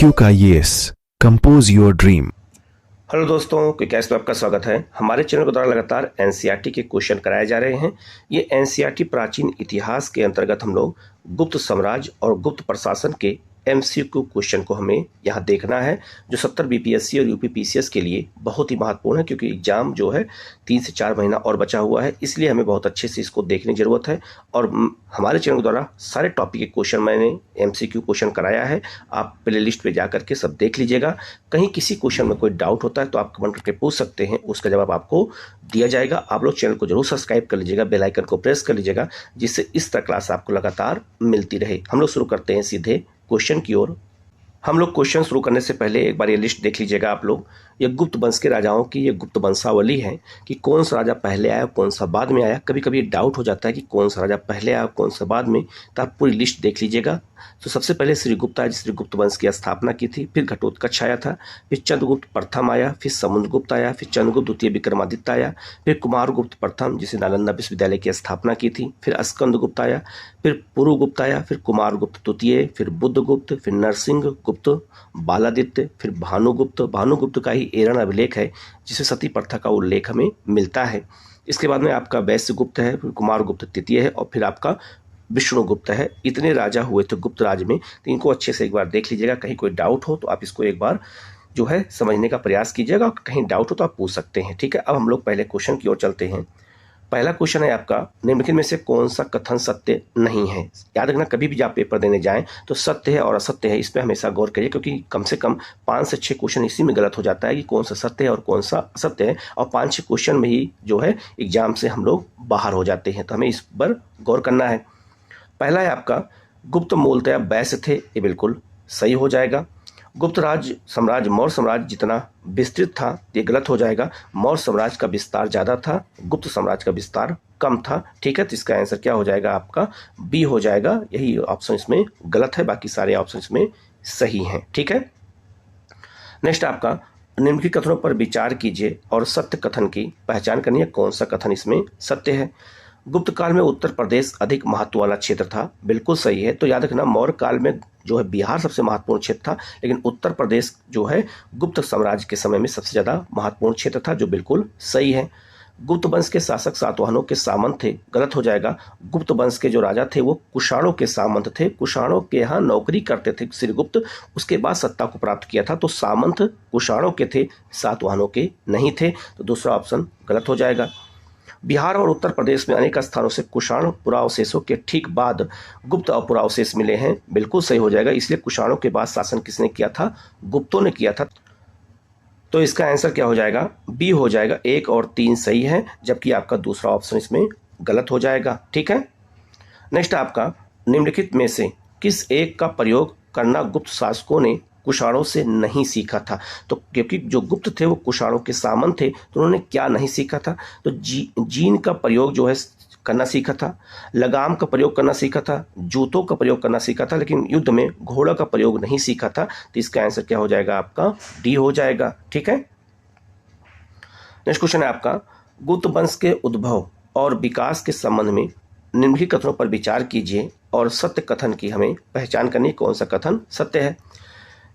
MCQ का yes compose your dream. Hello दोस्तों, क्विकैस में आपका स्वागत है। हमारे चैनल के द्वारा लगातार एनसीईआरटी के क्वेश्चन कराए जा रहे हैं। ये एनसीईआरटी प्राचीन इतिहास के अंतर्गत हम लोग गुप्त साम्राज्य और गुप्त प्रशासन के एमसीक्यू क्वेश्चन को हमें यहाँ देखना है, जो 70 बीपीएससी और यूपी पीसीएस के लिए बहुत ही महत्वपूर्ण है, क्योंकि एग्जाम जो है 3 से 4 महीना और बचा हुआ है। इसलिए हमें बहुत अच्छे से इसको देखने की जरूरत है। और हमारे चैनल के द्वारा सारे टॉपिक के क्वेश्चन मैंने एमसीक्यू क्वेश्चन कराया है। आप प्ले लिस्ट पे जा करके सब देख लीजिएगा। कहीं किसी क्वेश्चन में कोई डाउट होता है तो आप कमेंट करके पूछ सकते हैं, उसका जवाब आपको दिया जाएगा। आप लोग चैनल को जरूर सब्सक्राइब कर लीजिएगा, बेल आइकन को प्रेस कर लीजिएगा, जिससे इस तरह क्लास आपको लगातार मिलती रहे। हम लोग शुरू करते हैं सीधे क्वेश्चन की ओर। हम लोग क्वेश्चन शुरू करने से पहले एक बार ये लिस्ट देख लीजिएगा आप लोग। ये गुप्त वंश के राजाओं की ये गुप्त वंशावली है कि कौन सा राजा पहले आया कौन सा बाद में आया। कभी कभी डाउट हो जाता है कि कौन सा राजा पहले आया कौन सा बाद में, तो आप पूरी लिस्ट देख लीजिएगा। तो सबसे पहले श्रीगुप्त आया, जिसने गुप्त वंश की स्थापना की थी। फिर घटोत्कच आया था, फिर चंद्रगुप्त प्रथम आया, फिर समुद्रगुप्त आया, फिर चंद्रगुप्त द्वितीय विक्रमादित्य आया, फिर कुमारगुप्त प्रथम जिसने नालंदा विश्वविद्यालय की स्थापना की थी, फिर स्कंदगुप्त आया, फिर पुरुगुप्त आया, फिर कुमारगुप्त द्वितीय, फिर बुद्धगुप्त, फिर नरसिंह गुप्त, बालादित्य, फिर भानुगुप्त। भानुगुप्त का ही एरन अभिलेख है जिसमें सती प्रथा का उल्लेख हमें मिलता है। इसके बाद में आपका वैश्यगुप्त है, फिर कुमारगुप्त तृतीय है, और फिर आपका विष्णुगुप्त है। इतने राजा हुए थे गुप्त राज में, तो इनको अच्छे से एक बार देख लीजिएगा। कहीं कोई डाउट हो तो आप इसको एक बार जो है समझने का प्रयास कीजिएगा, और कहीं डाउट हो तो आप पूछ सकते हैं। ठीक है, अब हम लोग पहले क्वेश्चन की ओर चलते हैं। पहला क्वेश्चन है आपका, निम्नलिखित में से कौन सा कथन सत्य नहीं है। याद रखना, कभी भी आप पेपर देने जाएं तो सत्य है और असत्य है, इस पर हमेशा गौर करिए, क्योंकि कम से कम 5 से 6 क्वेश्चन इसी में गलत हो जाता है कि कौन सा सत्य है और कौन सा असत्य है, और 5-6 क्वेश्चन में ही जो है एग्जाम से हम लोग बाहर हो जाते हैं। तो हमें इस पर गौर करना है। पहला है आपका, गुप्त मूलतः वैश्य थे, ये बिल्कुल सही हो जाएगा। गुप्त साम्राज्य मौर्य साम्राज्य जितना विस्तृत था, ये गलत हो जाएगा। मौर्य साम्राज्य का विस्तार ज़्यादा था, गुप्त साम्राज्य का विस्तार कम था। ठीक है, तो इसका आंसर क्या हो जाएगा आपका, बी हो जाएगा। यही ऑप्शन इसमें गलत है, बाकी सारे ऑप्शन इसमें सही हैं। ठीक है, नेक्स्ट आपका, निम्नलिखित कथनों पर विचार कीजिए और सत्य कथन की पहचान करनी है। कौन सा कथन इसमें सत्य है। गुप्त काल में उत्तर प्रदेश अधिक महत्व वाला क्षेत्र था, बिल्कुल सही है। तो याद रखना, मौर्य काल में जो है बिहार सबसे महत्वपूर्ण क्षेत्र था, लेकिन उत्तर प्रदेश जो है गुप्त साम्राज्य के समय में सबसे ज़्यादा महत्वपूर्ण क्षेत्र था, जो बिल्कुल सही है। गुप्त वंश के शासक सातवाहनों के सामंत थे, गलत हो जाएगा। गुप्त वंश के जो राजा थे वो कुषाणों के सामंत थे, कुषाणों के यहाँ नौकरी करते थे श्रीगुप्त, उसके बाद सत्ता को प्राप्त किया था। तो सामंत कुषाणों के थे, सातवाहनों के नहीं थे, तो दूसरा ऑप्शन गलत हो जाएगा। बिहार और उत्तर प्रदेश में अनेक स्थानों से कुषाण पुरावशेषों के ठीक बाद गुप्त और पुरावशेष मिले हैं, बिल्कुल सही हो जाएगा। इसलिए कुषाणों के बाद शासन किसने किया था, गुप्तों ने किया था। तो इसका आंसर क्या हो जाएगा, बी हो जाएगा। 1 और 3 सही है, जबकि आपका दूसरा ऑप्शन इसमें गलत हो जाएगा। ठीक है, नेक्स्ट आपका, निम्नलिखित में से किस एक का प्रयोग करना गुप्त शासकों ने कुषाणों से नहीं सीखा था। तो क्योंकि जो गुप्त थे वो कुषाणों के सामंत थे, तो उन्होंने क्या नहीं सीखा था, तो जीन का प्रयोग जो है करना सीखा था, लगाम का प्रयोग करना सीखा था, जूतों का प्रयोग करना सीखा था, लेकिन युद्ध में घोड़ा का प्रयोग नहीं सीखा था। तो इसका आंसर क्या हो जाएगा आपका, डी हो जाएगा। ठीक है, नेक्स्ट क्वेश्चन है आपका, गुप्त वंश के उद्भव और विकास के संबंध में निम्नलिखित कथनों पर विचार कीजिए और सत्य कथन की हमें पहचान करनी, कौन सा कथन सत्य है।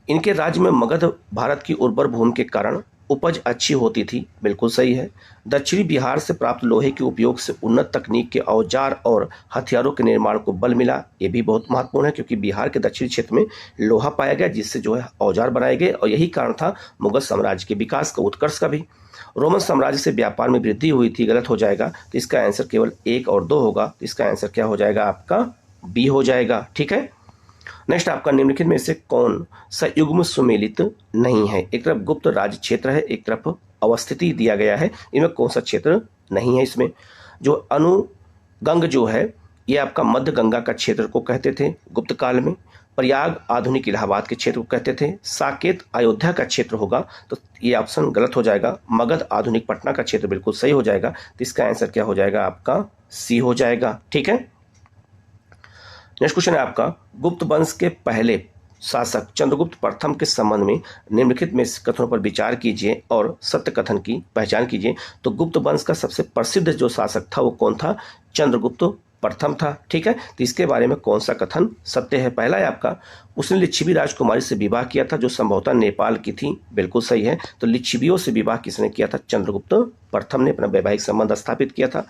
इनके राज्य में मगध भारत की उर्वर भूमि के कारण उपज अच्छी होती थी, बिल्कुल सही है। दक्षिणी बिहार से प्राप्त लोहे के उपयोग से उन्नत तकनीक के औजार और हथियारों के निर्माण को बल मिला, ये भी बहुत महत्वपूर्ण है, क्योंकि बिहार के दक्षिणी क्षेत्र में लोहा पाया गया, जिससे जो है औजार बनाए गए, और यही कारण था मुगल साम्राज्य के विकास का, उत्कर्ष का भी। रोमन साम्राज्य से व्यापार में वृद्धि हुई थी, गलत हो जाएगा। तो इसका आंसर केवल 1 और 2 होगा। तो इसका आंसर क्या हो जाएगा आपका, बी हो जाएगा। ठीक है, नेक्स्ट आपका, निम्नलिखित में से कौन सा युग्म सुमेलित नहीं है। एक तरफ गुप्त राज्य क्षेत्र है, एक तरफ अवस्थिति दिया गया है, इनमें कौन सा क्षेत्र नहीं है। इसमें जो अनुगंग जो है ये आपका मध्य गंगा का क्षेत्र को कहते थे गुप्त काल में। प्रयाग आधुनिक इलाहाबाद के क्षेत्र को कहते थे। साकेत अयोध्या का क्षेत्र होगा, तो ये ऑप्शन गलत हो जाएगा। मगध आधुनिक पटना का क्षेत्र बिल्कुल सही हो जाएगा। तो इसका आंसर क्या हो जाएगा आपका, सी हो जाएगा। ठीक है, नेक्स्ट क्वेश्चन है आपका, गुप्त वंश के पहले शासक चंद्रगुप्त प्रथम के संबंध में निम्नलिखित में कथनों पर विचार कीजिए और सत्य कथन की पहचान कीजिए। तो गुप्त वंश का सबसे प्रसिद्ध जो शासक था वो कौन था, चंद्रगुप्त प्रथम था। ठीक है, तो इसके बारे में कौन सा कथन सत्य है? पहला है आपका, उसने लिच्छवी राजकुमारी से विवाह किया था जो संभवतः नेपाल की थी, बिल्कुल सही है। तो लिच्छवियों से विवाह किसने किया था? चंद्रगुप्त प्रथम ने अपना वैवाहिक संबंध स्थापित किया था।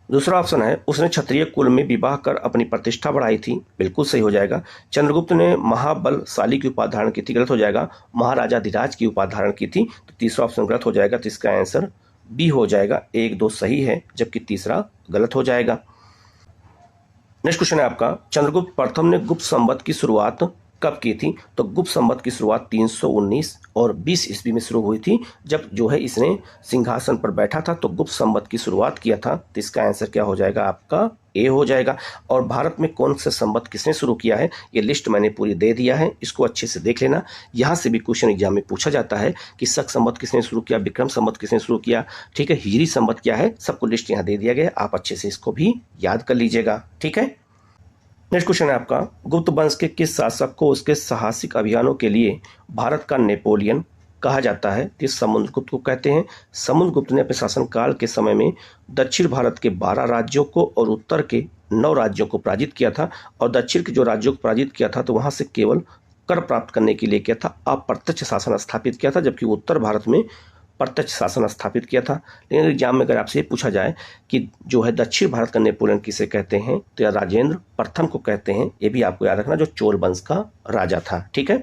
दूसरा ऑप्शन है, उसने क्षत्रिय कुल में विवाह कर अपनी प्रतिष्ठा बढ़ाई थी, बिल्कुल सही हो जाएगा। चंद्रगुप्त ने महाबलशाली की उपाधि धारण की थी, गलत हो जाएगा। महाराजाधिराज की उपाधि धारण की थी, तो तीसरा ऑप्शन गलत हो जाएगा। तो इसका आंसर बी हो जाएगा। 1, 2 सही है, जबकि तीसरा गलत हो जाएगा। नेक्स्ट क्वेश्चन है आपका, चंद्रगुप्त प्रथम ने गुप्त संवत की शुरुआत कब की थी? तो गुप्त संवत की शुरुआत 319 और 20 ईस्वी में शुरू हुई थी, जब जो है इसने सिंहासन पर बैठा था, तो गुप्त संवत की शुरुआत किया था। तो इसका आंसर क्या हो जाएगा? आपका ए हो जाएगा। और भारत में कौन सा संवत किसने शुरू किया है, ये लिस्ट मैंने पूरी दे दिया है, इसको अच्छे से देख लेना। यहाँ से भी क्वेश्चन एग्जाम में पूछा जाता है कि शक संवत किसने शुरू किया, विक्रम संवत किसने शुरू किया, ठीक है, हिजरी संवत क्या है, सबको लिस्ट यहाँ दे दिया गया है, आप अच्छे से इसको भी याद कर लीजिएगा। ठीक है, नेक्स्ट क्वेश्चन है आपका, गुप्त वंश के किस शासक को उसके साहसिक अभियानों के लिए भारत का नेपोलियन कहा जाता है? तो समुद्रगुप्त को कहते हैं। समुद्रगुप्त ने अपने शासनकाल के समय में दक्षिण भारत के 12 राज्यों को और उत्तर के 9 राज्यों को पराजित किया था। और दक्षिण के जो राज्यों को पराजित किया था, तो वहां से केवल कर प्राप्त करने के लिए किया था, अप्रत्यक्ष शासन स्थापित किया था, जबकि उत्तर भारत में प्रत्यक्ष शासन स्थापित किया था। लेकिन एग्जाम में अगर आपसे पूछा जाए कि जो है दक्षिण भारत का नेपोलियन किसे कहते हैं, तो या राजेंद्र प्रथम को कहते हैं, ये भी आपको याद रखना, जो चोल वंश का राजा था। ठीक है,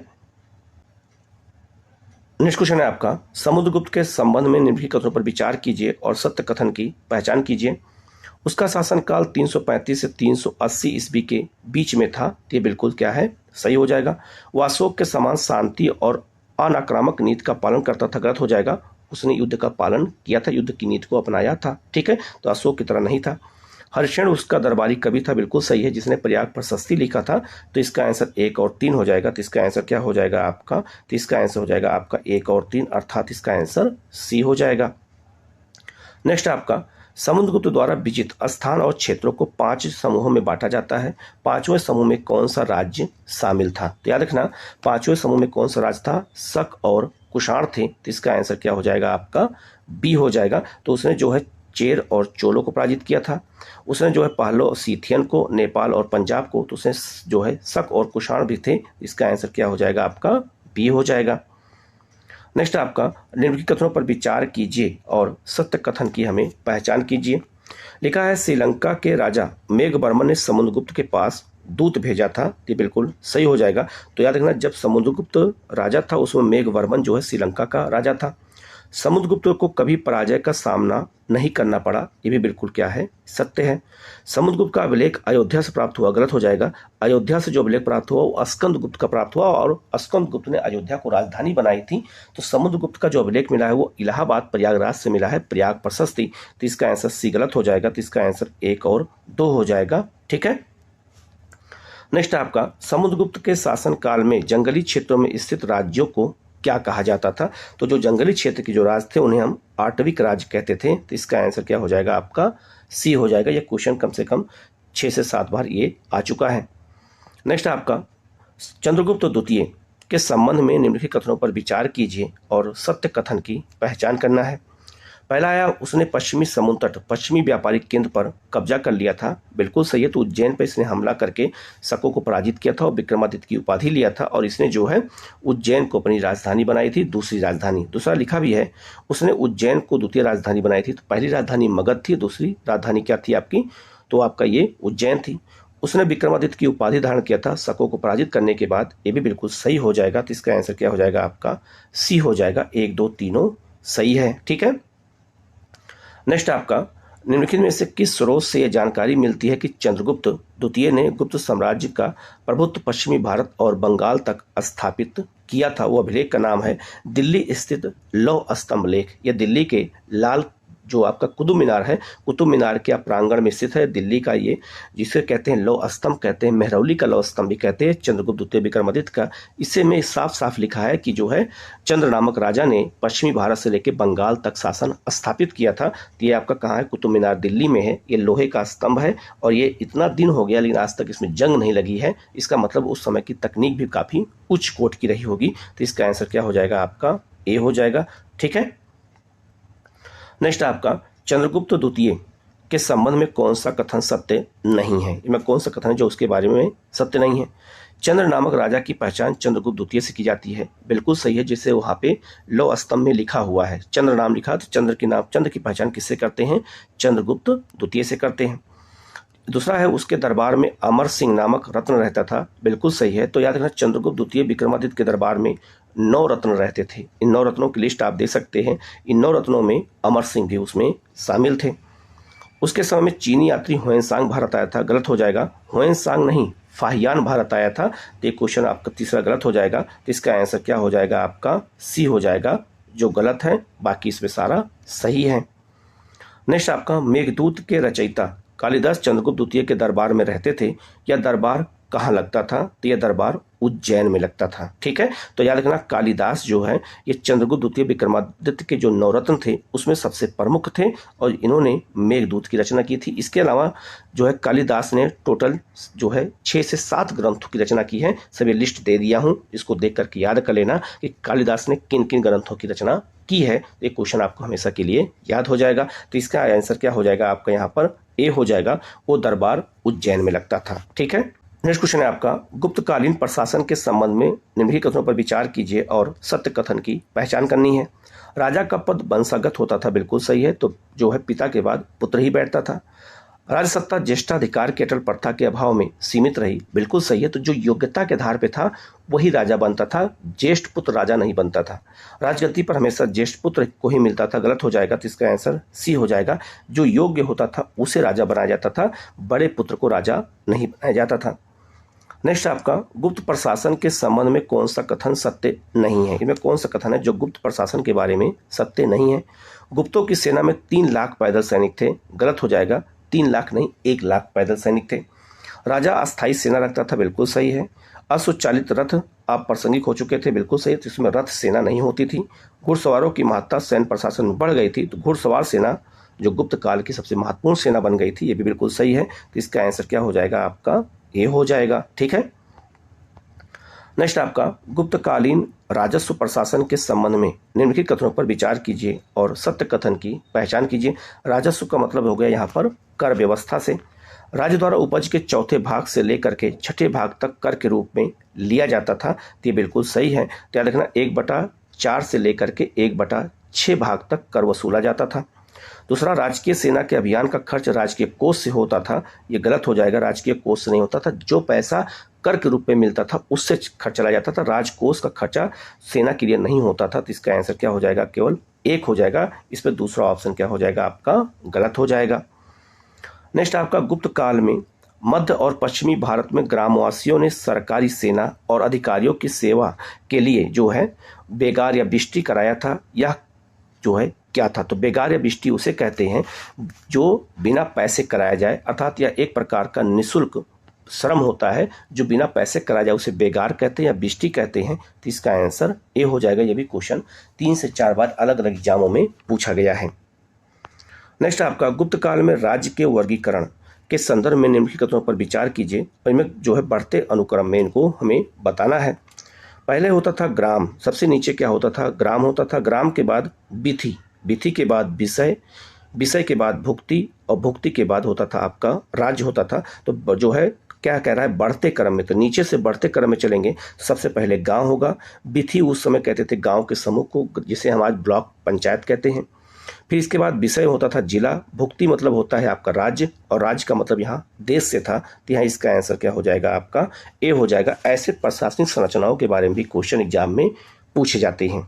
नेक्स्ट क्वेश्चन है आपका, समुद्रगुप्त के संबंध में निम्नलिखित कथनों पर विचार कीजिए और सत्य कथन की पहचान कीजिए। उसका शासनकाल 335 से 380 ईस्वी के बीच में था, ये बिल्कुल क्या है? सही हो जाएगा। वह अशोक के समान शांति और अनाक्रामक नीति का पालन करता था, गलत हो जाएगा। उसने युद्ध का पालन किया था, युद्ध की नीति को अपनाया था। ठीक है, तो अशोक की तरह नहीं था। हर्षण उसका दरबारी कवि था, बिल्कुल सही है, जिसने प्रयाग प्रशस्ति लिखा था। तो इसका आंसर 1 और 3 हो जाएगा। तो इसका आंसर क्या हो जाएगा आपका? तो इसका आंसर हो जाएगा आपका 1 और 3, अर्थात इसका आंसर सी हो जाएगा। नेक्स्ट आपका, समुद्रगुप्त द्वारा विजित स्थान और क्षेत्रों को 5 समूहों में बांटा जाता है। 5वें समूह में कौन सा राज्य शामिल था? तो याद रखना, 5वें समूह में कौन सा राज्य था? शक और कुषाण थे। तो इसका आंसर क्या हो जाएगा आपका? बी हो जाएगा। तो उसने जो है चेर और चोलों को पराजित किया था। उसने जो है पहलो सीथियन को, नेपाल और पंजाब को, तो उसने जो है शक और कुषाण भी थे। इसका आंसर क्या हो जाएगा आपका? बी हो जाएगा। नेक्स्ट आपका, निम्नलिखित कथनों पर विचार कीजिए और सत्य कथन की हमें पहचान कीजिए। लिखा है, श्रीलंका के राजा मेघवर्मन ने समुद्रगुप्त के पास दूत भेजा था, ये बिल्कुल सही हो जाएगा। तो याद रखना, जब समुद्रगुप्त राजा था उसमें मेघवर्मन जो है श्रीलंका का राजा था। समुद्रगुप्त को कभी पराजय का सामना नहीं करना पड़ा, ये भी बिल्कुल क्या है? सत्य है। समुद्रगुप्त का अभिलेख अयोध्या से प्राप्त हुआ, गलत हो जाएगा। अयोध्या से जो अभिलेख प्राप्त हुआ वो स्कंदगुप्त का प्राप्त हुआ, और स्कंदगुप्त ने अयोध्या को राजधानी बनाई थी। तो समुद्रगुप्त का जो अभिलेख मिला है वो इलाहाबाद प्रयागराज से मिला है, प्रयाग प्रशस्ति। तो इसका आंसर सी गलत हो जाएगा। तो इसका आंसर 1 और 2 हो जाएगा। ठीक है, नेक्स्ट आपका, समुद्रगुप्त के शासनकाल में जंगली क्षेत्रों में स्थित राज्यों को क्या कहा जाता था? तो जो जंगली क्षेत्र के जो राज थे उन्हें हम आटविक राज्य कहते थे। तो इसका आंसर क्या हो जाएगा आपका? सी हो जाएगा। यह क्वेश्चन कम से कम 6 से 7 बार ये आ चुका है। नेक्स्ट आपका, चंद्रगुप्त द्वितीय के संबंध में निम्नलिखित कथनों पर विचार कीजिए और सत्य कथन की पहचान करना है। पहला आया, उसने पश्चिमी समुद्र तट, पश्चिमी व्यापारिक केंद्र पर कब्जा कर लिया था, बिल्कुल सही है। तो उज्जैन पर इसने हमला करके शकों को पराजित किया था और विक्रमादित्य की उपाधि लिया था, और इसने जो है उज्जैन को अपनी राजधानी बनाई थी, दूसरी राजधानी। दूसरा लिखा भी है, उसने उज्जैन को द्वितीय राजधानी बनाई थी। तो पहली राजधानी मगध थी, दूसरी राजधानी क्या थी आपकी? तो आपका ये उज्जैन थी। उसने विक्रमादित्य की उपाधि धारण किया था शकों को पराजित करने के बाद, ये भी बिल्कुल सही हो जाएगा। तो इसका आंसर क्या हो जाएगा आपका? सी हो जाएगा। 1, 2, तीनों सही है। ठीक है, नेक्स्ट आपका, निम्नलिखित में से किस स्रोत से यह जानकारी मिलती है कि चंद्रगुप्त द्वितीय ने गुप्त साम्राज्य का प्रभुत्व पश्चिमी भारत और बंगाल तक स्थापित किया था? वो अभिलेख का नाम है दिल्ली स्थित लौह स्तंभ लेख। यह दिल्ली के लाल जो आपका कुतुब मीनार है, कुतुब मीनार के प्रांगण में स्थित है दिल्ली का, ये जिसे कहते हैं लौह स्तंभ कहते हैं, मेहरौली का लौह स्तंभ भी कहते हैं, चंद्रगुप्त द्वितीय विक्रमादित्य का। इससे में साफ साफ लिखा है कि जो है चंद्र नामक राजा ने पश्चिमी भारत से लेकर बंगाल तक शासन स्थापित किया था। तो ये आपका कहाँ है? कुतुब मीनार दिल्ली में है। ये लोहे का स्तंभ है और ये इतना दिन हो गया लेकिन आज तक इसमें जंग नहीं लगी है। इसका मतलब उस समय की तकनीक भी काफ़ी उच्च कोट की रही होगी। तो इसका आंसर क्या हो जाएगा आपका? ए हो जाएगा। ठीक है, नेक्स्ट आपका, चंद्रगुप्त द्वितीय के संबंध में कौन सा कथन सत्य नहीं है? इनमें कौन सा कथन है जो उसके बारे में सत्य नहीं है? चंद्र नामक राजा की पहचान चंद्रगुप्त द्वितीय से की जाती है। बिल्कुल सही है, जैसे वहाँ पे लौह स्तंभ में लिखा हुआ है, चंद्र नाम लिखा, तो चंद्र की पहचान किससे करते हैं? चंद्रगुप्त द्वितीय से करते हैं। दूसरा है, उसके दरबार में अमर सिंह नामक रत्न रहता था। बिल्कुल सही है। तो याद रखना, चंद्रगुप्त द्वितीय विक्रमादित्य के दरबार में 9 रत्न रहते थे। इन 9 रत्नों की लिस्ट आप दे सकते हैं। इन 9 रत्नों में अमर सिंह भी उसमें शामिल थे। उसके समय में चीनी यात्री हुएनसांग भारत आया था। गलत हो जाएगा, हुएनसांग नहीं, फाहियान भारत आया था। तो ये क्वेश्चन आपका तीसरा गलत हो जाएगा। तो इसका आंसर क्या हो जाएगा? आपका सी हो जाएगा, जो गलत है। बाकी इसमें सारा सही है। नेक्स्ट आपका, मेघदूत के रचयिता कालिदास चंद्रगुप्त द्वितीय के दरबार में रहते थे। यह दरबार कहाँ लगता था? तो यह दरबार उज्जैन में लगता था। ठीक है, तो याद रखना, कालिदास जो है ये चंद्रगुप्त द्वितीय विक्रमादित्य के जो 9 रत्न थे उसमें सबसे प्रमुख थे और इन्होंने मेघदूत की रचना की थी। इसके अलावा जो है कालिदास ने टोटल जो है 6 से 7 ग्रंथों की रचना की है। सभी लिस्ट दे दिया हूँ, इसको देख करके याद कर लेना कि कालिदास ने किन किन ग्रंथों की रचना की है। एक क्वेश्चन आपको हमेशा के लिए याद हो जाएगा। तो इसका आंसर क्या हो जाएगा? आपका यहाँ पर ए हो जाएगा, वो दरबार उज्जैन में लगता था। ठीक है, नेक्स्ट क्वेश्चन है आपका, गुप्तकालीन प्रशासन के संबंध में निम्नलिखित कथनों पर विचार कीजिए और सत्य कथन की पहचान करनी है। राजा का पद वंशागत होता था। बिल्कुल सही है। तो जो है पिता के बाद पुत्र ही बैठता था। राजसत्ता ज्येष्ठाधिकार की अटल प्रथा के अभाव में सीमित रही। बिल्कुल सही है। तो जो योग्यता के आधार पे था वही राजा बनता था, ज्येष्ठ पुत्र राजा नहीं बनता था। राजगद्दी पर हमेशा ज्येष्ठ पुत्र को ही मिलता था। गलत हो जाएगा। तो इसका आंसर सी हो जाएगा, जो योग्य होता था उसे राजा बनाया जाता था, बड़े पुत्र को राजा नहीं बनाया जाता था। नेक्स्ट आपका, गुप्त प्रशासन के संबंध में कौन सा कथन सत्य नहीं है? इनमें कौन सा कथन है जो गुप्त प्रशासन के बारे में सत्य नहीं है? गुप्तों की सेना में 3 लाख पैदल सैनिक थे। गलत हो जाएगा, 3 लाख नहीं, 1 लाख पैदल सैनिक थे। राजा अस्थायी सेना रखता था। बिल्कुल सही है। अश्वचालित रथ आप प्रासंगिक हो चुके थे। बिल्कुल सही। तो इसमें रथ सेना नहीं होती थी। घुड़सवारों की महत्ता सैन्य प्रशासन में बढ़ गई थी। तो घुड़सवार सेना जो गुप्त काल की सबसे महत्वपूर्ण सेना बन गई थी, ये भी बिल्कुल सही है। तो इसका आंसर क्या हो जाएगा? आपका ए हो जाएगा। ठीक है, नेक्स्ट आपका, गुप्तकालीन राजस्व प्रशासन के संबंध में निम्नलिखित कथनों पर विचार कीजिए और सत्य कथन की पहचान कीजिए। राजस्व का मतलब हो गया यहाँ पर कर व्यवस्था से। राज्य द्वारा उपज के चौथे भाग से लेकर के छठे भाग तक कर के रूप में लिया जाता था। तो ये बिल्कुल सही है। तो याद रखना, 1/4 से लेकर के 1/6 भाग तक कर वसूला जाता था। दूसरा, राजकीय सेना के अभियान का खर्च राजकीय कोष से होता था। ये गलत हो जाएगा, राजकीय कोष से नहीं होता था। जो पैसा कर के रूप में मिलता था उससे खर्च चला जाता था। राजकोष का खर्चा सेना के लिए नहीं होता था। तो इसका आंसर क्या हो जाएगा? केवल 1 हो जाएगा। इस पर दूसरा ऑप्शन क्या हो जाएगा? आपका गलत हो जाएगा। नेक्स्ट आपका, गुप्त काल में मध्य और पश्चिमी भारत में ग्रामवासियों ने सरकारी सेना और अधिकारियों की सेवा के लिए जो है बेगार या बिष्टी कराया था। यह जो है क्या था? तो बेगार या बिष्टी उसे कहते हैं जो बिना पैसे कराया जाए, अर्थात यह एक प्रकार का निःशुल्क श्रम होता है जो बिना पैसे कराया जाए, उसे बेगार कहते हैं या बिष्टी कहते हैं। तो इसका आंसर ए हो जाएगा। ये भी क्वेश्चन 3 से 4 बार अलग अलग एग्जामों में पूछा गया है। नेक्स्ट आपका, गुप्त काल में राज्य के वर्गीकरण के संदर्भ में निम्नलिखित कथनों पर विचार कीजिए और इनमें जो है बढ़ते अनुक्रम में इनको हमें बताना है। पहले होता था ग्राम, सबसे नीचे क्या होता था? ग्राम होता था। ग्राम के बाद बिथि, बिथि के बाद विषय, विषय के बाद भुक्ति और भुक्ति के बाद होता था आपका राज्य होता था। तो जो है क्या कह रहा है? बढ़ते क्रम में। तो नीचे से बढ़ते क्रम में चलेंगे तो सबसे पहले गांव होगा। बिथि उस समय कहते थे गांव के समूह को, जिसे हम आज ब्लॉक पंचायत कहते हैं। फिर इसके बाद विषय होता था जिला। भुक्ति मतलब होता है आपका राज्य, और राज्य का मतलब यहाँ देश से था। तो यहाँ इसका आंसर क्या हो जाएगा? आपका ए हो जाएगा। ऐसे प्रशासनिक संरचनाओं के बारे में भी क्वेश्चन एग्जाम में पूछे जाते हैं।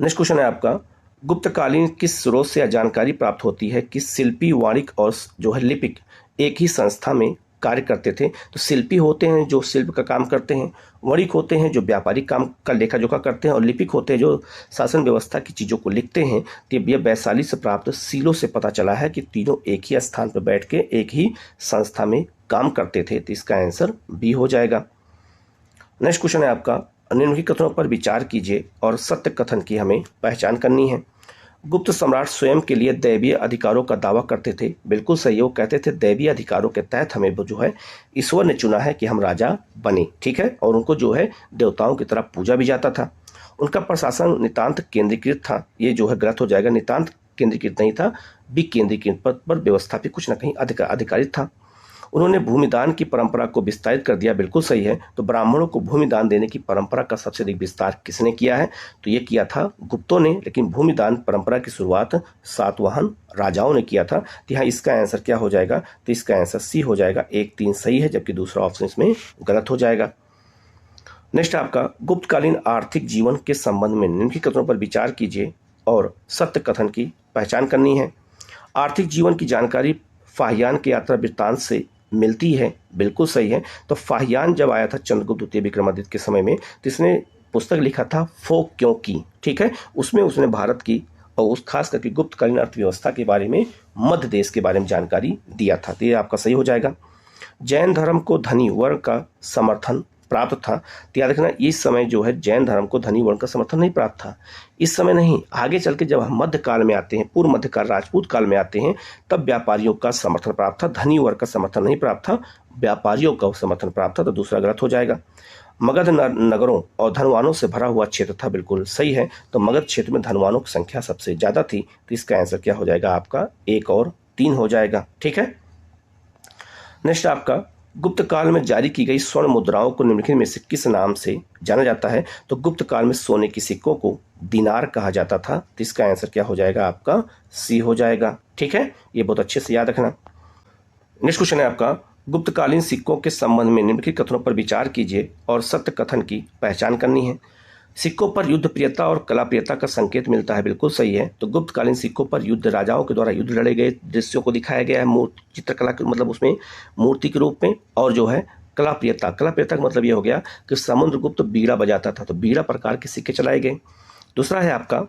नेक्स्ट क्वेश्चन है आपका, गुप्तकालीन किस स्रोत से जानकारी प्राप्त होती है कि शिल्पी, वाणिक और जो है लिपिक एक ही संस्था में कार्य करते थे? तो शिल्पी होते हैं जो शिल्प का काम करते हैं, वणिक होते हैं जो व्यापारिक काम का लेखा जोखा करते हैं, और लिपिक होते हैं जो शासन व्यवस्था की चीज़ों को लिखते हैं। तो यह वैशाली से प्राप्त सीलों से पता चला है कि तीनों एक ही स्थान पर बैठ के एक ही संस्था में काम करते थे। तो इसका आंसर बी हो जाएगा। नेक्स्ट क्वेश्चन है आपका, निम्नलिखित कथनों पर विचार कीजिए और सत्य कथन की हमें पहचान करनी है। गुप्त सम्राट स्वयं के लिए दैवीय अधिकारों का दावा करते थे। बिल्कुल सही है। वो कहते थे दैवीय अधिकारों के तहत हमें जो है ईश्वर ने चुना है कि हम राजा बने। ठीक है, और उनको जो है देवताओं की तरह पूजा भी जाता था। उनका प्रशासन नितांत केंद्रीकृत था। ये जो है गलत हो जाएगा। नितांत केंद्रीकृत नहीं था, विकेंद्रीकृत पद पर व्यवस्था भी कुछ न कहीं अधिकारित था। उन्होंने भूमिदान की परंपरा को विस्तारित कर दिया, बिल्कुल सही है। तो ब्राह्मणों को भूमिदान देने की परंपरा का सबसे अधिक विस्तार किसने किया है? तो ये किया था गुप्तों ने, लेकिन भूमिदान परंपरा की शुरुआत सातवाहन राजाओं ने किया था। तो यहाँ इसका आंसर क्या हो जाएगा? तो इसका आंसर सी हो जाएगा। 1, 3 सही है, जबकि दूसरा ऑप्शन इसमें गलत हो जाएगा। नेक्स्ट आपका गुप्तकालीन आर्थिक जीवन के संबंध में निम्नलिखित कथनों पर विचार कीजिए और सत्य कथन की पहचान करनी है। आर्थिक जीवन की जानकारी फाहियान के यात्रा वृत्तांत से मिलती है, बिल्कुल सही है। तो फाहियान जब आया था चंद्रगुप्त द्वितीय विक्रमादित्य के समय में, तो इसने पुस्तक लिखा था फोक क्यों की, ठीक है। उसमें उसने भारत की और उस खास करके गुप्तकालीन अर्थव्यवस्था के बारे में, मध्य देश के बारे में जानकारी दिया था। तो ये आपका सही हो जाएगा। जैन धर्म को धनी वर्ग का समर्थन प्राप्त था। तो याद रखना, इस समय जो है जैन धर्म को धनी वर्ग का समर्थन नहीं प्राप्त था, इस समय नहीं। आगे चल के जब हम मध्यकाल में आते हैं, पूर्व मध्यकाल राजपूत काल में आते हैं, तब व्यापारियों का समर्थन प्राप्त था, धनी वर्ग का समर्थन नहीं प्राप्त था, व्यापारियों का समर्थन प्राप्त था। तो दूसरा गलत हो जाएगा। मगध नगरों और धनवानों से भरा हुआ क्षेत्र था, बिल्कुल सही है। तो मगध क्षेत्र में धनवानों की संख्या सबसे ज्यादा थी। तो इसका आंसर क्या हो जाएगा? आपका 1 और 3 हो जाएगा, ठीक है। नेक्स्ट आपका गुप्त काल में जारी की गई स्वर्ण मुद्राओं को निम्नलिखित में से किस नाम से जाना जाता है? तो गुप्त काल में सोने के सिक्कों को दिनार कहा जाता था। तो इसका आंसर क्या हो जाएगा? आपका सी हो जाएगा, ठीक है। ये बहुत अच्छे से याद रखना। नेक्स्ट क्वेश्चन है आपका गुप्तकालीन सिक्कों के संबंध में निम्नलिखित कथनों पर विचार कीजिए और सत्य कथन की पहचान करनी है। सिक्कों पर युद्ध प्रियता और कला प्रियता का संकेत मिलता है, बिल्कुल सही है। तो गुप्तकालीन सिक्कों पर युद्ध, राजाओं के द्वारा युद्ध लड़े गए दृश्यों को दिखाया गया है चित्रकला के, मतलब उसमें मूर्ति के रूप में। और जो है कला प्रियता का मतलब ये हो गया कि समुद्रगुप्त बीड़ा बजाता था, तो बीड़ा प्रकार के सिक्के चलाए गए। दूसरा है आपका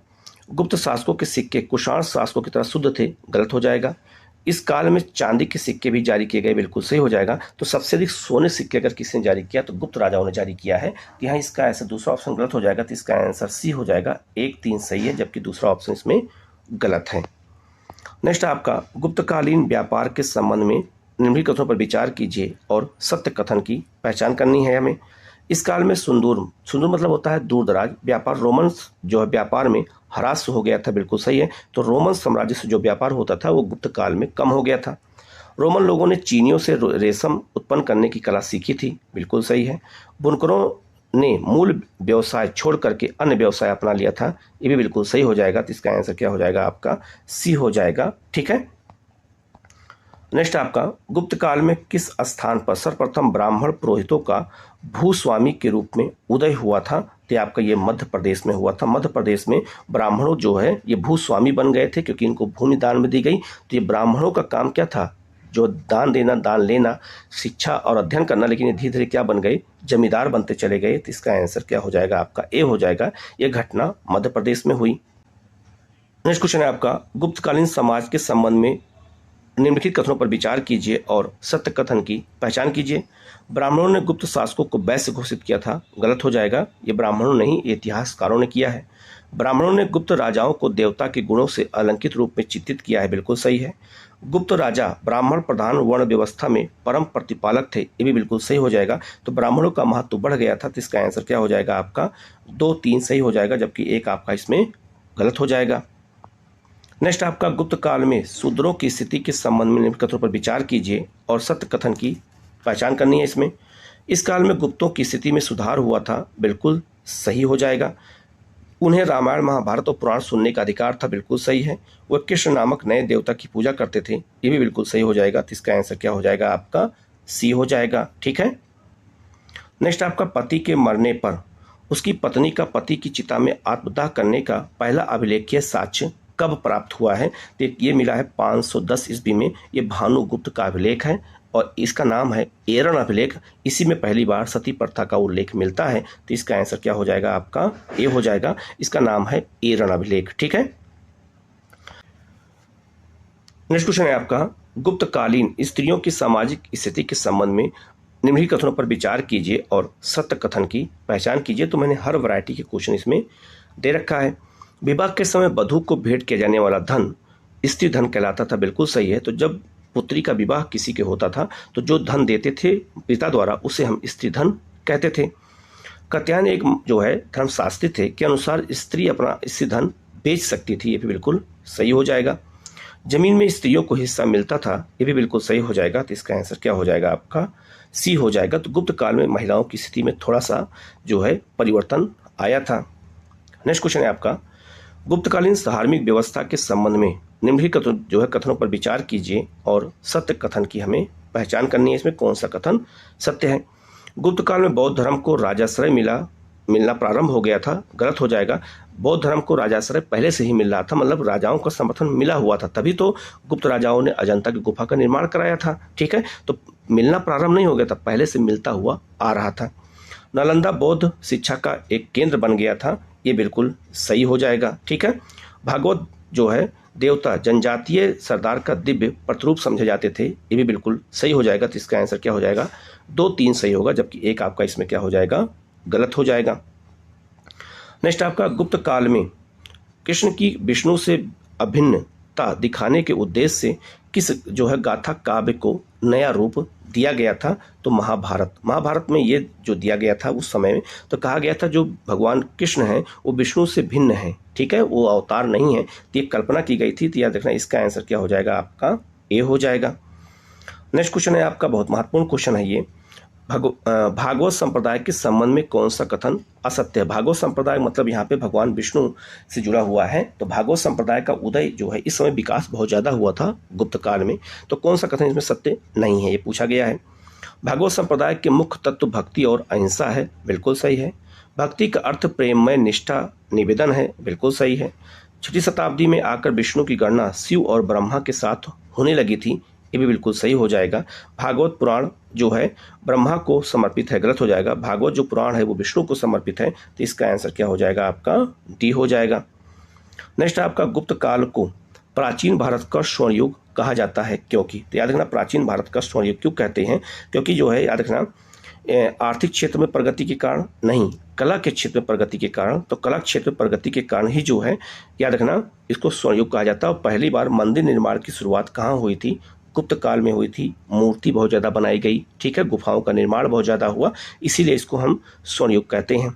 गुप्त शासकों के सिक्के कुषाण शासकों की तरह शुद्ध थे, गलत हो जाएगा। इस काल में चांदी के सिक्के भी जारी किए गए, बिल्कुल सही हो जाएगा। तो सबसे अधिक सोने सिक्के अगर किसने जारी किया तो गुप्त राजाओं ने जारी किया है। तो यहाँ इसका आंसर दूसरा ऑप्शन गलत हो जाएगा। तो इसका आंसर सी हो जाएगा। 1, 3 सही है, जबकि दूसरा ऑप्शन इसमें गलत है। नेक्स्ट आपका गुप्तकालीन व्यापार के संबंध में निम्नलिखित कथनों पर विचार कीजिए और सत्य कथन की पहचान करनी है हमें। इस काल में सुंदूर मतलब होता है दूर दराज व्यापार, रोमन्स जो है व्यापार में ह्रास हो गया था, बिल्कुल सही है। तो रोमन साम्राज्य से जो व्यापार होता था वो गुप्त काल में कम हो गया था। रोमन लोगों ने चीनियों से रेशम उत्पन्न करने की कला सीखी थी, बिल्कुल सही है। बुनकरों ने मूल व्यवसाय छोड़ करके अन्य व्यवसाय अपना लिया था, ये भी बिल्कुल सही हो जाएगा। तो इसका आंसर क्या हो जाएगा? आपका सी हो जाएगा, ठीक है। नेक्स्ट आपका गुप्त काल में किस स्थान पर सर्वप्रथम ब्राह्मण पुरोहितों का भूस्वामी के रूप में उदय हुआ था? तो आपका ये मध्य प्रदेश में हुआ था। मध्य प्रदेश में ब्राह्मणों जो है ये भूस्वामी बन गए थे, क्योंकि इनको भूमि दान में दी गई। तो ये ब्राह्मणों का काम क्या था? जो दान देना, दान लेना, शिक्षा और अध्ययन करना। लेकिन ये धीरे धीरे क्या बन गए? जमींदार बनते चले गए। तो इसका आंसर क्या हो जाएगा? आपका ए हो जाएगा। ये घटना मध्य प्रदेश में हुई। नेक्स्ट क्वेश्चन है आपका गुप्तकालीन समाज के संबंध में निम्नलिखित कथनों पर विचार कीजिए और सत्य कथन की पहचान कीजिए। ब्राह्मणों ने गुप्त शासकों को वैश्य घोषित किया था, गलत हो जाएगा। ये ब्राह्मणों नहीं, इतिहासकारों ने किया है। ब्राह्मणों ने गुप्त राजाओं को देवता के गुणों से अलंकित रूप में चित्रित किया है, बिल्कुल सही है। गुप्त राजा ब्राह्मण प्रधान वर्ण व्यवस्था में परम प्रतिपालक थे, ये भी बिल्कुल सही हो जाएगा। तो ब्राह्मणों का महत्व बढ़ गया था। तो इसका आंसर क्या हो जाएगा? आपका 2, 3 सही हो जाएगा, जबकि एक आपका इसमें गलत हो जाएगा। नेक्स्ट आपका गुप्त काल में शूद्रों की स्थिति के संबंध में निम्नलिखित कथनों पर विचार कीजिए और सत्य कथन की पहचान करनी है इसमें। इस काल में गुप्तों की स्थिति में सुधार हुआ था, बिल्कुल सही हो जाएगा। उन्हें रामायण, महाभारत और पुराण सुनने का अधिकार था, बिल्कुल सही है। वह कृष्ण नामक नए देवता की पूजा करते थे, ये भी बिल्कुल सही हो जाएगा। तो इसका आंसर क्या हो जाएगा? आपका सी हो जाएगा, ठीक है। नेक्स्ट आपका पति के मरने पर उसकी पत्नी का पति की चिता में आत्मदाह करने का पहला अभिलेखीय साक्ष्य कब प्राप्त हुआ है? तो ये मिला है 510 ईस्वी में। ये भानुगुप्त का अभिलेख है और इसका नाम है एरण अभिलेख। इसी में पहली बार सती प्रथा का उल्लेख मिलता है। तो इसका आंसर क्या हो जाएगा? आपका ए हो जाएगा। इसका नाम है एरण अभिलेख, ठीक है। नेक्स्ट क्वेश्चन है आपका गुप्तकालीन स्त्रियों की सामाजिक स्थिति के संबंध में निम्नलिखित कथनों पर विचार कीजिए और सत्य कथन की पहचान कीजिए। तो मैंने हर वैरायटी के क्वेश्चन इसमें दे रखा है। विवाह के समय वधू को भेंट किया जाने वाला धन स्त्री धन कहलाता था, बिल्कुल सही है। तो जब पुत्री का विवाह किसी के होता था तो जो धन देते थे पिता द्वारा, उसे हम स्त्री धन कहते थे। कात्यायन एक जो है धर्मशास्त्री थे के अनुसार स्त्री अपना स्त्री धन बेच सकती थी, ये भी बिल्कुल सही हो जाएगा। जमीन में स्त्रियों को हिस्सा मिलता था, ये भी बिल्कुल सही हो जाएगा। तो इसका आंसर क्या हो जाएगा आपका? सी हो जाएगा। तो गुप्त काल में महिलाओं की स्थिति में थोड़ा सा जो है परिवर्तन आया था। नेक्स्ट क्वेश्चन है आपका, गुप्तकालीन धार्मिक व्यवस्था के संबंध में निम्नलिखित जो है कथनों पर विचार कीजिए और सत्य कथन की हमें पहचान करनी है। इसमें कौन सा कथन सत्य है? गुप्त काल में बौद्ध धर्म को राजाश्रय मिलना प्रारंभ हो गया था, गलत हो जाएगा। बौद्ध धर्म को राजाश्रय पहले से ही मिल रहा था, मतलब राजाओं का समर्थन मिला हुआ था, तभी तो गुप्त राजाओं ने अजंता की गुफा का निर्माण कराया था। ठीक है, तो मिलना प्रारंभ नहीं हो गया था, पहले से मिलता हुआ आ रहा था। नालंदा बौद्ध शिक्षा का एक केंद्र बन गया था, ये बिल्कुल सही हो जाएगा। ठीक है, भागवत जो है देवता जनजातीय सरदार का दिव्य प्रतिरूप समझे जाते थे, ये भी बिल्कुल सही हो जाएगा। तो इसका आंसर क्या हो जाएगा? 2-3 सही होगा, जबकि एक आपका इसमें क्या हो जाएगा? गलत हो जाएगा। नेक्स्ट आपका, गुप्त काल में कृष्ण की विष्णु से अभिन्नता दिखाने के उद्देश्य से किस जो है गाथा काव्य को नया रूप दिया गया था? तो महाभारत में ये जो दिया गया था उस समय में, तो कहा गया था जो भगवान कृष्ण हैं वो विष्णु से भिन्न है। ठीक है, वो अवतार नहीं है, तो ये कल्पना की गई थी। तो याद रखना, इसका आंसर क्या हो जाएगा आपका? ए हो जाएगा। नेक्स्ट क्वेश्चन है आपका, बहुत महत्वपूर्ण क्वेश्चन है ये, भागवत संप्रदाय के संबंध में कौन सा कथन असत्य है? भागवत संप्रदाय मतलब यहाँ पे भगवान विष्णु से जुड़ा हुआ है। तो भागवत संप्रदाय का उदय जो है इस समय विकास बहुत ज़्यादा हुआ था गुप्त काल में, तो कौन सा कथन इसमें सत्य नहीं है, ये पूछा गया है। भागवत संप्रदाय के मुख्य तत्व भक्ति और अहिंसा है, बिल्कुल सही है। भक्ति का अर्थ प्रेममय निष्ठा निवेदन है, बिल्कुल सही है। 6वीं शताब्दी में आकर विष्णु की गणना शिव और ब्रह्मा के साथ होने लगी थी, ये भी बिल्कुल सही हो जाएगा। भागवत पुराण जो है ब्रह्मा को समर्पित है, गलत हो जाएगा। भागवत जो पुराण है वो विष्णु को समर्पित है, तो इसका आंसर क्या हो जाएगा आपका? डी हो जाएगा। नेक्स्ट आपका, गुप्त काल को प्राचीन भारत का स्वर्ण युग कहा जाता है, क्योंकि? तो याद रखना, प्राचीन भारत का स्वर्ण युग क्यों कहते हैं? क्योंकि जो है याद रखना, आर्थिक क्षेत्र में प्रगति के कारण नहीं, कला के क्षेत्र में प्रगति के कारण, तो कला क्षेत्र में प्रगति के कारण ही जो है याद रखना इसको स्वर्ण युग कहा जाता है। और पहली बार मंदिर निर्माण की शुरुआत कहाँ हुई थी? गुप्त काल में हुई थी। मूर्ति बहुत ज़्यादा बनाई गई, ठीक है, गुफाओं का निर्माण बहुत ज़्यादा हुआ, इसीलिए इसको हम स्वर्ण युग कहते हैं।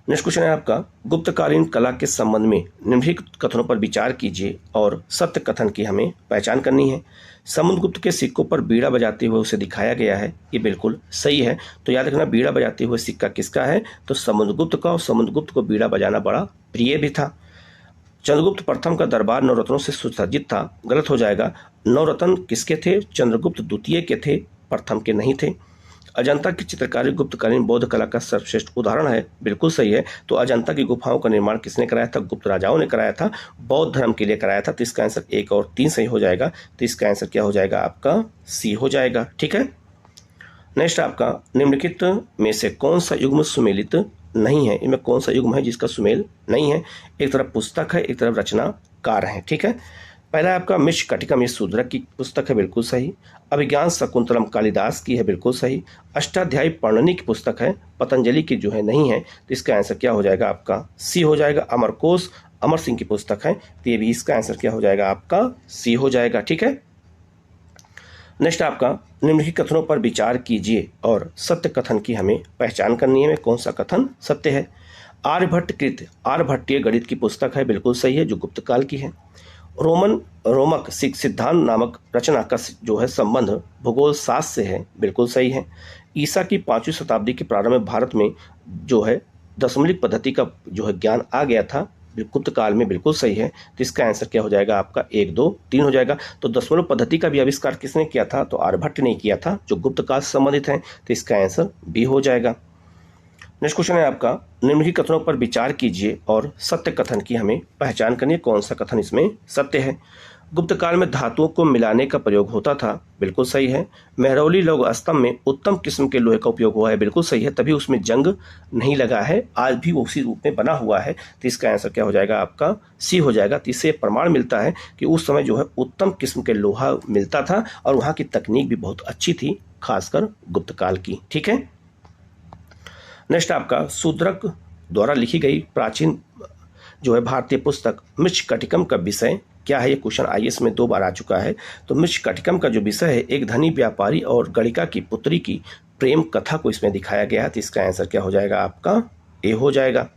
नेक्स्ट क्वेश्चन है आपका, गुप्तकालीन कला के संबंध में निम्नलिखित कथनों पर विचार कीजिए और सत्य कथन की हमें पहचान करनी है। समुद्रगुप्त के सिक्कों पर बीड़ा बजाते हुए उसे दिखाया गया है, ये बिल्कुल सही है। तो याद रखना, बीड़ा बजाते हुए सिक्का किसका है? तो समुद्रगुप्त का, और समुद्रगुप्त को बीड़ा बजाना बड़ा प्रिय भी था। चंद्रगुप्त प्रथम का दरबार नवरत्नों से सुसज्जित था, गलत हो जाएगा। नवरत्न किसके थे? चंद्रगुप्त द्वितीय के थे, प्रथम के नहीं थे। अजंता की चित्रकारी गुप्तकालीन बौद्ध कला का सर्वश्रेष्ठ उदाहरण है, बिल्कुल सही है। तो अजंता की गुफाओं का निर्माण किसने कराया था? गुप्त राजाओं ने कराया था, बौद्ध धर्म के लिए कराया था। तो इसका आंसर 1 और 3 सही हो जाएगा। तो इसका आंसर क्या हो जाएगा आपका? सी हो जाएगा। ठीक है, नेक्स्ट आपका, निम्नलिखित में से कौन सा युग्म सुमेलित नहीं है? इनमें कौन सा युग्म है जिसका सुमेल नहीं है? एक तरफ पुस्तक है, एक तरफ रचनाकार है। ठीक है, पहला आपका मृच्छकटिकम, ये शूद्रक की पुस्तक है, बिल्कुल सही। अभिज्ञान शकुंतलम कालिदास की है, बिल्कुल सही। अष्टाध्यायी पर्णनि की पुस्तक है, पतंजलि की जो है नहीं है। तो इसका आंसर क्या हो जाएगा आपका? सी हो जाएगा। अमरकोश अमर सिंह की पुस्तक है, तो ये भी इसका आंसर क्या हो जाएगा आपका? सी हो जाएगा। ठीक है, नेक्स्ट आपका, निम्नलिखित कथनों पर विचार कीजिए और सत्य कथन की हमें पहचान करनी है। कौन सा कथन सत्य है? आर्यभट्ट कृत आर्यभट्टीय गणित की पुस्तक है, बिल्कुल सही है, जो गुप्त काल की है। रोमक सिद्धांत नामक रचना का जो है संबंध भूगोल शास्त्र से है, बिल्कुल सही है। ईसा की 5वीं शताब्दी के प्रारंभ में भारत में जो है दशमलव पद्धति का जो है ज्ञान आ गया था, गुप्त काल में, बिल्कुल सही है। तो इसका आंसर क्या हो जाएगा आपका? 1, 2, 3 हो जाएगा। तो दशमलव पद्धति का भी आविष्कार किसने किया था? तो आर्यभट्ट ने किया था, जो गुप्त काल से संबंधित है। तो इसका आंसर बी हो जाएगा। नेक्स्ट क्वेश्चन है आपका, निम्नलिखित कथनों पर विचार कीजिए और सत्य कथन की हमें पहचान करनी है। कौन सा कथन इसमें सत्य है? गुप्त काल में धातुओं को मिलाने का प्रयोग होता था, बिल्कुल सही है। मेहरौली लौह स्तंभ में उत्तम किस्म के लोहे का उपयोग हुआ है, बिल्कुल सही है, तभी उसमें जंग नहीं लगा है, आज भी वो उसी रूप में बना हुआ है। तो इसका आंसर क्या हो जाएगा आपका? सी हो जाएगा। तो इससे प्रमाण मिलता है कि उस समय जो है उत्तम किस्म के लोहा मिलता था और वहाँ की तकनीक भी बहुत अच्छी थी, खासकर गुप्त काल की। ठीक है, नेक्स्ट आपका, शूद्रक द्वारा लिखी गई प्राचीन जो है भारतीय पुस्तक मृच्छकटिकम का विषय क्या है? ये क्वेश्चन आईएएस में 2 बार आ चुका है। तो मृच्छकटिकम का जो विषय है, एक धनी व्यापारी और गणिका की पुत्री की प्रेम कथा को इसमें दिखाया गया है। तो इसका आंसर क्या हो जाएगा आपका? ए हो जाएगा।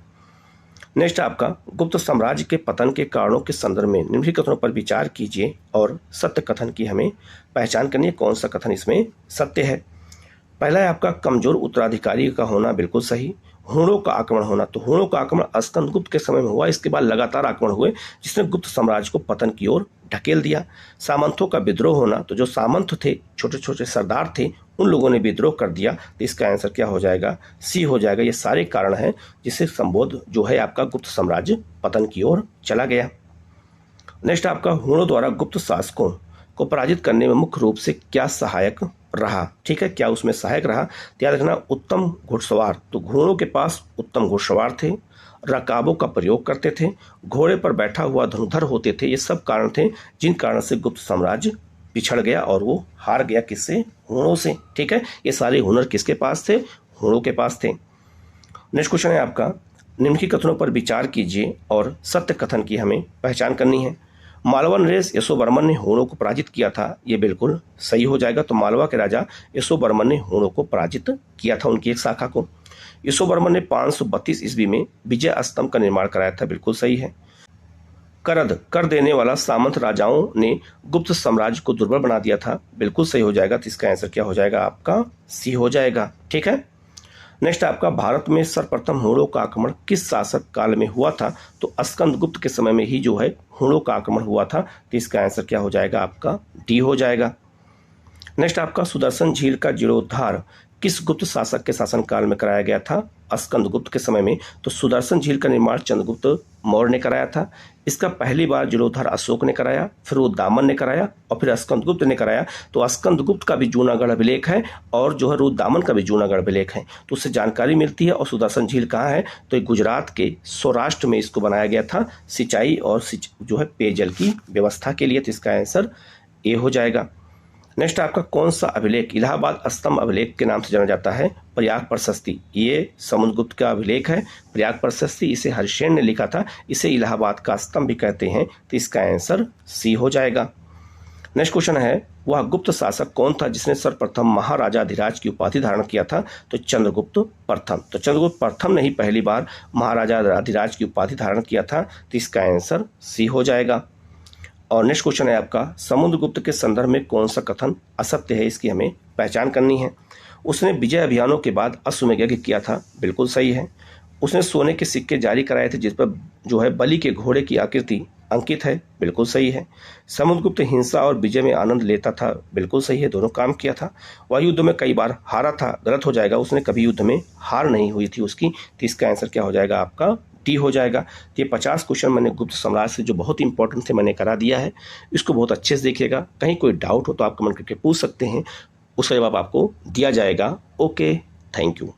नेक्स्ट आपका गुप्त साम्राज्य के पतन के कारणों के संदर्भ में निम्नलिखित कथनों पर विचार कीजिए और सत्य कथन की हमें पहचान करनी है, कौन सा कथन इसमें सत्य है। पहला है आपका कमजोर उत्तराधिकारी का होना, बिल्कुल सही। हूणों का आक्रमण होना, तो हूणों का आक्रमण स्कंदगुप्त के समय में हुआ, इसके बाद लगातार आक्रमण हुए जिसने गुप्त साम्राज्य को पतन की ओर ढकेल दिया। सामंतों का विद्रोह होना, तो जो सामंत थे, छोटे छोटे सरदार थे, उन लोगों ने विद्रोह कर दिया, तो इसका आंसर क्या हो जाएगा, सी हो जाएगा। ये सारे कारण हैं जिससे संबोध जो है आपका गुप्त साम्राज्य पतन की ओर चला गया। नेक्स्ट आपका हूणों द्वारा गुप्त शासकों को पराजित करने में मुख्य रूप से क्या सहायक रहा, ठीक है, क्या उसमें सहायक रहा, तो याद रखना उत्तम घुड़सवार, तो घोड़ों के पास उत्तम घुड़सवार थे, रकाबों का प्रयोग करते थे, घोड़े पर बैठा हुआ धनुधर होते थे। ये सब कारण थे जिन कारण से गुप्त साम्राज्य पिछड़ गया और वो हार गया, किससे, हूणों से, ठीक है। ये सारे हुनर किसके पास थे, हूणों के पास थे। नेक्स्ट क्वेश्चन है आपका निम्नलिखित कथनों पर विचार कीजिए और सत्य कथन की हमें पहचान करनी है। मालवा नरेश यशोवर्मन ने हूणों को पराजित किया था, ये बिल्कुल सही हो जाएगा। तो मालवा के राजा यशोवर्मन ने हूणों को पराजित किया था, उनकी एक शाखा को। यशोवर्मन ने 532 ईस्वी में विजय स्तंभ का निर्माण कराया था, बिल्कुल सही है। करद, कर देने वाला सामंत राजाओं ने गुप्त साम्राज्य को दुर्बल बना दिया था, बिल्कुल सही हो जाएगा। तो इसका आंसर क्या हो जाएगा आपका, सी हो जाएगा, ठीक है। नेक्स्ट आपका भारत में सर्वप्रथम हूणों का आक्रमण किस शासक काल में हुआ था, तो स्कंदगुप्त के समय में ही जो है हूणों का आक्रमण हुआ था, तो इसका आंसर क्या हो जाएगा आपका, डी हो जाएगा। नेक्स्ट आपका सुदर्शन झील का जीर्णोद्धार किस गुप्त शासक के शासनकाल में कराया गया था, स्कंदगुप्त के समय में। तो सुदर्शन झील का निर्माण चंद्रगुप्त मौर्य ने कराया था। इसका पहली बार जीर्णोद्धार अशोक ने कराया, फिर रुद्रदामन ने कराया और फिर स्कंदगुप्त ने कराया। तो स्कंदगुप्त का भी जूनागढ़ अभिलेख है और जो है रुद्रदामन का भी जूनागढ़ अभिलेख है, तो उससे जानकारी मिलती है। और सुदर्शन झील कहाँ है, तो ये गुजरात के सौराष्ट्र में इसको बनाया गया था, सिंचाई और जो है पेयजल की व्यवस्था के लिए। तो इसका आंसर ए हो जाएगा। नेक्स्ट आपका कौन सा अभिलेख इलाहाबाद स्तंभ अभिलेख के नाम से जाना जाता है, प्रयाग प्रशस्ति। ये समुद्रगुप्त का अभिलेख है, प्रयाग प्रशस्ति, इसे हरिशेन ने लिखा था, इसे इलाहाबाद का स्तंभ भी कहते हैं। तो इसका आंसर सी हो जाएगा। नेक्स्ट क्वेश्चन है वह गुप्त शासक कौन था जिसने सर्वप्रथम महाराजाधिराज की उपाधि धारण किया था, तो चंद्रगुप्त प्रथम। तो चंद्रगुप्त प्रथम ने ही पहली बार महाराजाधिराज की उपाधि धारण किया था, तो इसका आंसर सी हो जाएगा। और नेक्स्ट क्वेश्चन है आपका समुद्रगुप्त के संदर्भ में कौन सा कथन असत्य है, इसकी हमें पहचान करनी है। उसने विजय अभियानों के बाद अश्वमेध यज्ञ किया था, बिल्कुल सही है। उसने सोने के सिक्के जारी कराए थे जिस पर जो है बलि के घोड़े की आकृति अंकित है, बिल्कुल सही है। समुद्रगुप्त हिंसा और विजय में आनंद लेता था, बिल्कुल सही है, दोनों काम किया था। वह युद्ध में कई बार हारा था, गलत हो जाएगा, उसने कभी युद्ध में हार नहीं हुई थी उसकी। तो इसका आंसर क्या हो जाएगा आपका, टी हो जाएगा। तो ये 50 क्वेश्चन मैंने गुप्त साम्राज्य से जो बहुत इंपॉर्टेंट थे मैंने करा दिया है, इसको बहुत अच्छे से देखिएगा। कहीं कोई डाउट हो तो आप कमेंट करके पूछ सकते हैं, उसका जवाब आपको दिया जाएगा। Okay, thank you.